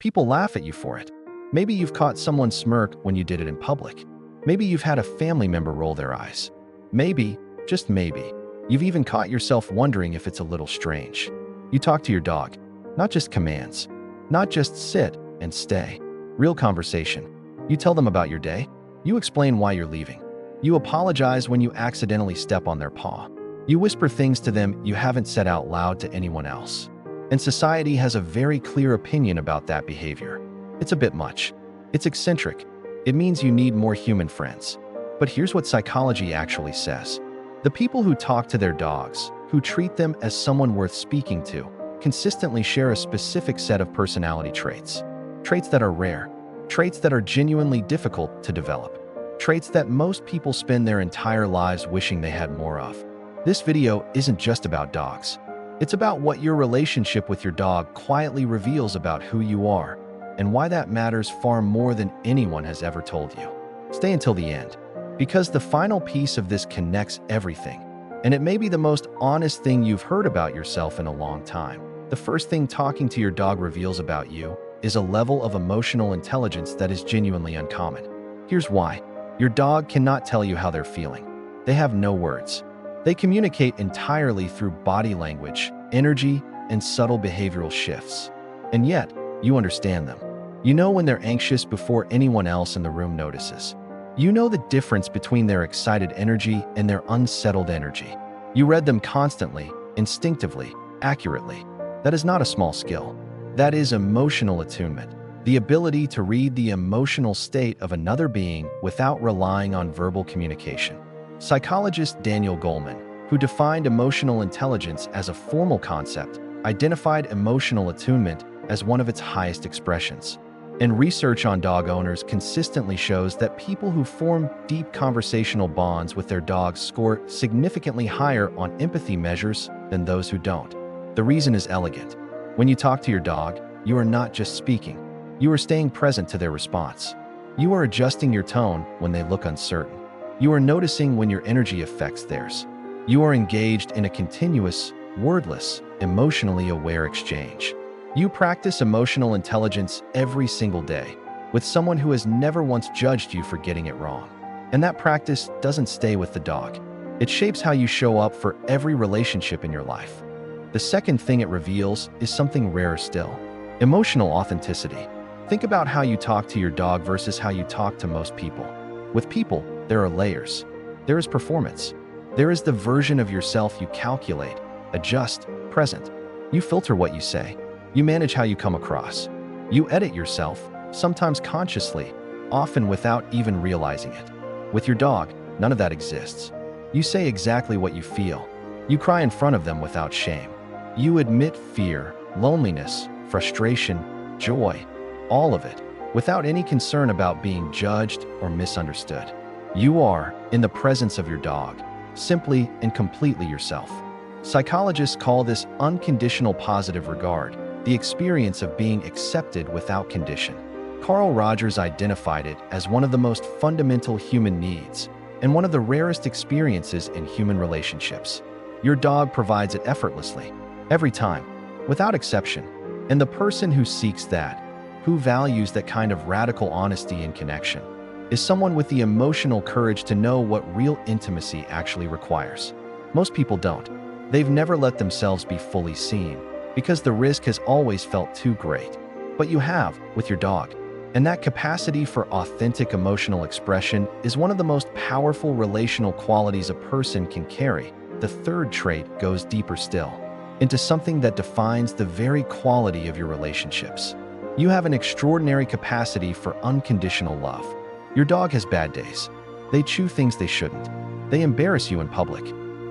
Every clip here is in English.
People laugh at you for it. Maybe you've caught someone smirk when you did it in public. Maybe you've had a family member roll their eyes. Maybe, just maybe, you've even caught yourself wondering if it's a little strange. You talk to your dog, not just commands, not just sit and stay. Real conversation. You tell them about your day. You explain why you're leaving. You apologize when you accidentally step on their paw. You whisper things to them you haven't said out loud to anyone else. And society has a very clear opinion about that behavior. It's a bit much. It's eccentric. It means you need more human friends. But here's what psychology actually says. The people who talk to their dogs, who treat them as someone worth speaking to, consistently share a specific set of personality traits. Traits that are rare. Traits that are genuinely difficult to develop. Traits that most people spend their entire lives wishing they had more of. This video isn't just about dogs. It's about what your relationship with your dog quietly reveals about who you are, and why that matters far more than anyone has ever told you. Stay until the end, because the final piece of this connects everything, and it may be the most honest thing you've heard about yourself in a long time. The first thing talking to your dog reveals about you is a level of emotional intelligence that is genuinely uncommon. Here's why. Your dog cannot tell you how they're feeling. They have no words. They communicate entirely through body language, energy, and subtle behavioral shifts. And yet, you understand them. You know when they're anxious before anyone else in the room notices. You know the difference between their excited energy and their unsettled energy. You read them constantly, instinctively, accurately. That is not a small skill. That is emotional attunement, the ability to read the emotional state of another being without relying on verbal communication. Psychologist Daniel Goleman, who defined emotional intelligence as a formal concept, identified emotional attunement as one of its highest expressions. And research on dog owners consistently shows that people who form deep conversational bonds with their dogs score significantly higher on empathy measures than those who don't. The reason is elegant. When you talk to your dog, you are not just speaking. You are staying present to their response. You are adjusting your tone when they look uncertain. You are noticing when your energy affects theirs. You are engaged in a continuous, wordless, emotionally aware exchange. You practice emotional intelligence every single day with someone who has never once judged you for getting it wrong. And that practice doesn't stay with the dog. It shapes how you show up for every relationship in your life. The second thing it reveals is something rarer still: emotional authenticity. Think about how you talk to your dog versus how you talk to most people. With people, there are layers. There is performance. There is the version of yourself you calculate, adjust, present. You filter what you say. You manage how you come across. You edit yourself, sometimes consciously, often without even realizing it. With your dog, none of that exists. You say exactly what you feel. You cry in front of them without shame. You admit fear, loneliness, frustration, joy, all of it, without any concern about being judged or misunderstood. You are, in the presence of your dog, simply and completely yourself. Psychologists call this unconditional positive regard, the experience of being accepted without condition. Carl Rogers identified it as one of the most fundamental human needs and one of the rarest experiences in human relationships. Your dog provides it effortlessly, every time, without exception. And the person who seeks that, who values that kind of radical honesty and connection, is someone with the emotional courage to know what real intimacy actually requires. Most people don't. They've never let themselves be fully seen because the risk has always felt too great. But you have with your dog. And that capacity for authentic emotional expression is one of the most powerful relational qualities a person can carry. The third trait goes deeper still, into something that defines the very quality of your relationships. You have an extraordinary capacity for unconditional love. Your dog has bad days. They chew things they shouldn't. They embarrass you in public.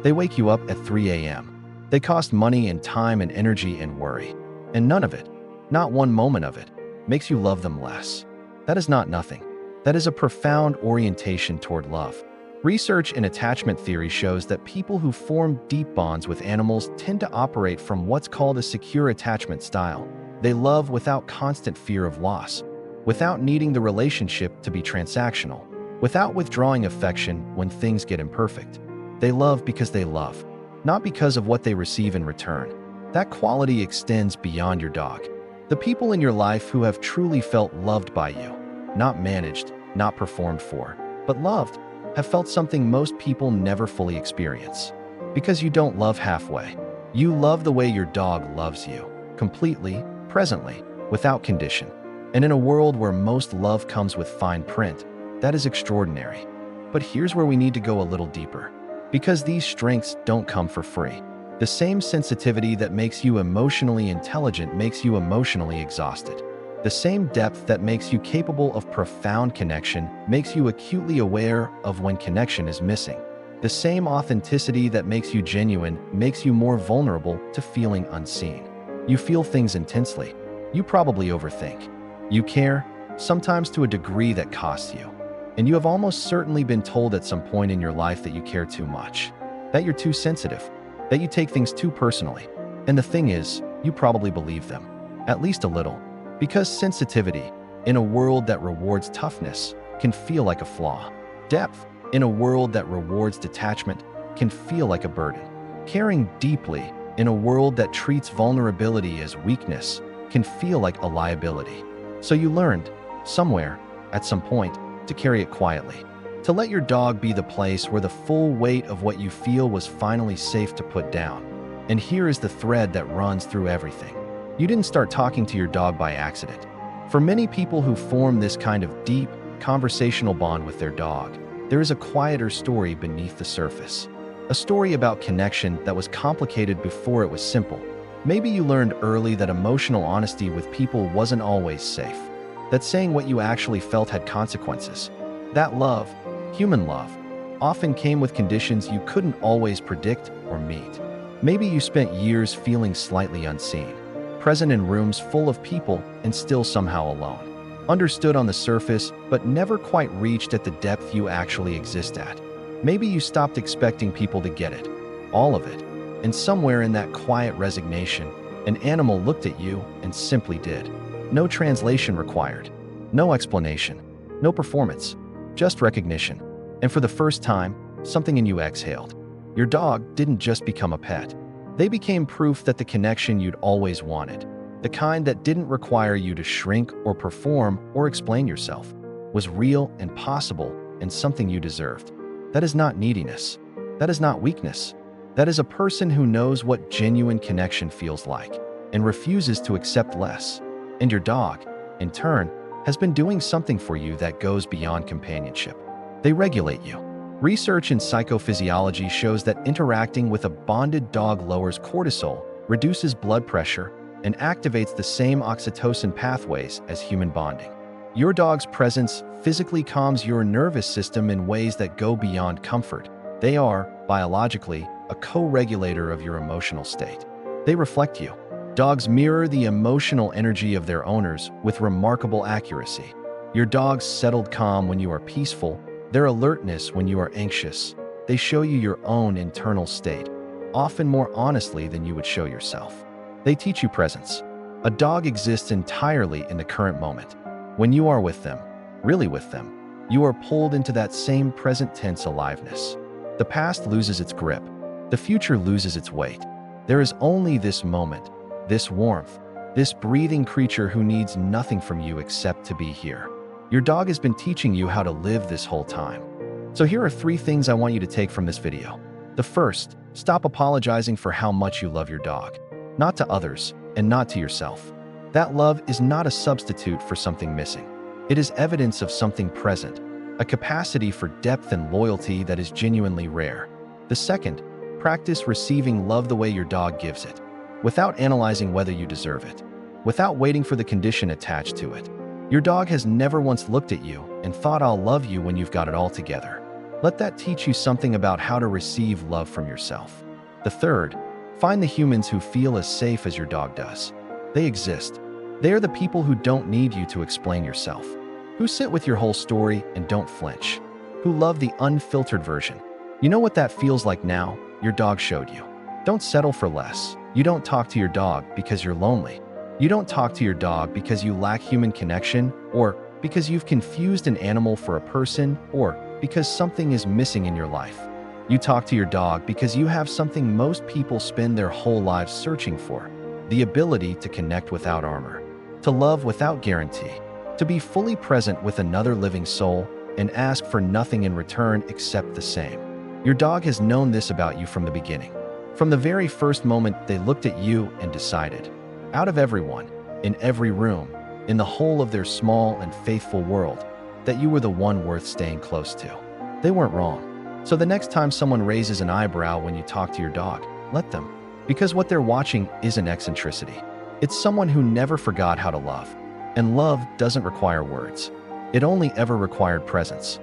They wake you up at 3 a.m. They cost money and time and energy and worry. And none of it, not one moment of it, makes you love them less. That is not nothing. That is a profound orientation toward love. Research in attachment theory shows that people who form deep bonds with animals tend to operate from what's called a secure attachment style. They love without constant fear of loss, without needing the relationship to be transactional, without withdrawing affection when things get imperfect. They love because they love, not because of what they receive in return. That quality extends beyond your dog. The people in your life who have truly felt loved by you, not managed, not performed for, but loved, have felt something most people never fully experience. Because you don't love halfway. You love the way your dog loves you, completely, presently, without condition. And in a world where most love comes with fine print, that is extraordinary. But here's where we need to go a little deeper. Because these strengths don't come for free. The same sensitivity that makes you emotionally intelligent makes you emotionally exhausted. The same depth that makes you capable of profound connection makes you acutely aware of when connection is missing. The same authenticity that makes you genuine makes you more vulnerable to feeling unseen. You feel things intensely. You probably overthink. You care, sometimes to a degree that costs you. And you have almost certainly been told at some point in your life that you care too much, that you're too sensitive, that you take things too personally. And the thing is, you probably believe them, at least a little, because sensitivity, in a world that rewards toughness, can feel like a flaw. Depth, in a world that rewards detachment, can feel like a burden. Caring deeply, in a world that treats vulnerability as weakness, can feel like a liability. So you learned, somewhere, at some point, to carry it quietly. To let your dog be the place where the full weight of what you feel was finally safe to put down. And here is the thread that runs through everything. You didn't start talking to your dog by accident. For many people who form this kind of deep, conversational bond with their dog, there is a quieter story beneath the surface. A story about connection that was complicated before it was simple. Maybe you learned early that emotional honesty with people wasn't always safe. That saying what you actually felt had consequences. That love, human love, often came with conditions you couldn't always predict or meet. Maybe you spent years feeling slightly unseen, present in rooms full of people and still somehow alone. Understood on the surface, but never quite reached at the depth you actually exist at. Maybe you stopped expecting people to get it, all of it, and somewhere in that quiet resignation, an animal looked at you and simply did. No translation required, no explanation, no performance, just recognition. And for the first time, something in you exhaled. Your dog didn't just become a pet. They became proof that the connection you'd always wanted, the kind that didn't require you to shrink or perform or explain yourself, was real and possible and something you deserved. That is not neediness. That is not weakness. That is a person who knows what genuine connection feels like and refuses to accept less. And your dog, in turn, has been doing something for you that goes beyond companionship. They regulate you. Research in psychophysiology shows that interacting with a bonded dog lowers cortisol, reduces blood pressure, and activates the same oxytocin pathways as human bonding. Your dog's presence physically calms your nervous system in ways that go beyond comfort. They are, biologically, a co-regulator of your emotional state. They reflect you. Dogs mirror the emotional energy of their owners with remarkable accuracy. Your dog's settled calm when you are peaceful, their alertness when you are anxious. They show you your own internal state, often more honestly than you would show yourself. They teach you presence. A dog exists entirely in the current moment. When you are with them, really with them, you are pulled into that same present tense aliveness. The past loses its grip. The future loses its weight. There is only this moment, this warmth, this breathing creature who needs nothing from you except to be here. Your dog has been teaching you how to live this whole time. So here are 3 things I want you to take from this video. The first, stop apologizing for how much you love your dog. Not to others, and not to yourself. That love is not a substitute for something missing. It is evidence of something present, a capacity for depth and loyalty that is genuinely rare. The second, practice receiving love the way your dog gives it, without analyzing whether you deserve it, without waiting for the condition attached to it. Your dog has never once looked at you and thought, "I'll love you when you've got it all together." Let that teach you something about how to receive love from yourself. The third, find the humans who feel as safe as your dog does. They exist. They are the people who don't need you to explain yourself, who sit with your whole story and don't flinch, who love the unfiltered version. You know what that feels like now? Your dog showed you. Don't settle for less. You don't talk to your dog because you're lonely. You don't talk to your dog because you lack human connection, or because you've confused an animal for a person, or because something is missing in your life. You talk to your dog because you have something most people spend their whole lives searching for: the ability to connect without armor. to love without guarantee, to be fully present with another living soul and ask for nothing in return except the same. Your dog has known this about you from the beginning. From the very first moment they looked at you and decided, out of everyone, in every room, in the whole of their small and faithful world, that you were the one worth staying close to. They weren't wrong. So the next time someone raises an eyebrow when you talk to your dog, let them. Because what they're watching isn't eccentricity. It's someone who never forgot how to love. And love doesn't require words. It only ever required presence.